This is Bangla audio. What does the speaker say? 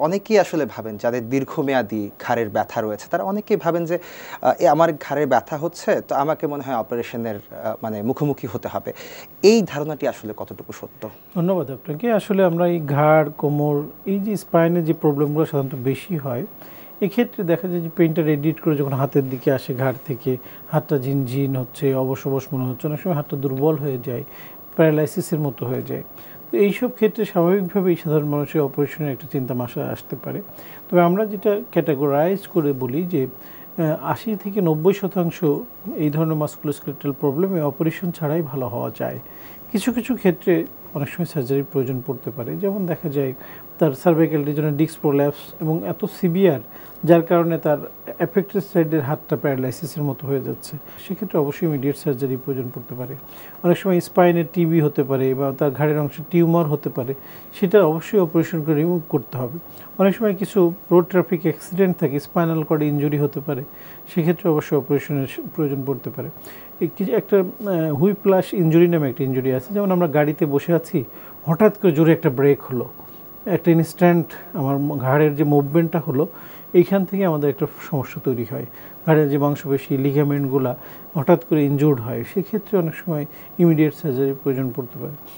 অনেকেই আসলে ভাবেন যাদের দীর্ঘমেয়াদী ঘাড়ের ব্যথা রয়েছে তারা অনেকেই ভাবেন যে আমার ঘাড়ের ব্যথা হচ্ছে তো আমাকে মনে হয় অপারেশনের মানে মুখোমুখি হতে হবে। এই ধারণাটি আসলে কতটুকু সত্য? ধন্যবাদ আপনাকে। আসলে আমরা এই ঘাড়, কোমর, এই যে স্পাইনের যে প্রবলেমগুলো সাধারণত বেশি হয়, এক্ষেত্রে দেখা যায় যে পেইনটা রেডিয়েট করে যখন হাতের দিকে আসে ঘাড় থেকে, হাতটা ঝিনঝিন হচ্ছে, অবশ অবশ মনে হচ্ছে, অনেক সময় হাতটা দুর্বল হয়ে যায়, প্যারালাইসিসের মতো হয়ে যায়। তো এইসব ক্ষেত্রে স্বাভাবিকভাবেই সাধারণ মানুষের অপারেশনের একটা চিন্তা মাথায় আসতে পারে। তবে আমরা যেটা ক্যাটাগরাইজ করে বলি যে 80 থেকে 90% এই ধরনের মাসকুলোস্কেলেটাল প্রবলেমে অপারেশন ছাড়াই ভালো হওয়া যায়। কিছু কিছু ক্ষেত্রে অনেক সময় সার্জারির প্রয়োজন পড়তে পারে, যেমন দেখা যায় তার সার্ভাইকাল রিজনে ডিস্ক প্রোল্যাপস এবং এত সিভিয়ার যার কারণে তার অ্যাফেক্টেড সাইডের হাতটা প্যারালাইসিসের মতো হয়ে যাচ্ছে, সেক্ষেত্রে অবশ্যই ইমিডিয়েট সার্জারি প্রয়োজন পড়তে পারে। অনেক সময় স্পাইনের টিবি হতে পারে বা তার ঘাড়ের অংশে টিউমার হতে পারে, সেটা অবশ্যই অপারেশন করে রিমুভ করতে হবে। অনেক সময় কিছু রোড ট্রাফিক অ্যাক্সিডেন্ট থাকে, স্পাইনাল কর্ডে ইনজুরি হতে পারে, সেক্ষেত্রে অবশ্যই অপারেশনের প্রয়োজন পড়তে পারে। একটা হুইপ্লাশ ইনজুরি নামে একটা ইনজুরি আছে, যেমন আমরা গাড়িতে বসে আছি, হঠাৎ করে জোরে একটা ব্রেক হলো, একটা ইনস্ট্যান্ট আমার ঘাড়ের যে মুভমেন্টটা হলো, এইখান থেকে আমাদের একটা সমস্যা তৈরি হয়। ঘাড়ের যে মাংসপেশি লিগামেন্টগুলো হঠাৎ করে ইনজুর্ড হয়, সেক্ষেত্রে অনেক সময় ইমিডিয়েট সার্জারির প্রয়োজন পড়তে পারে।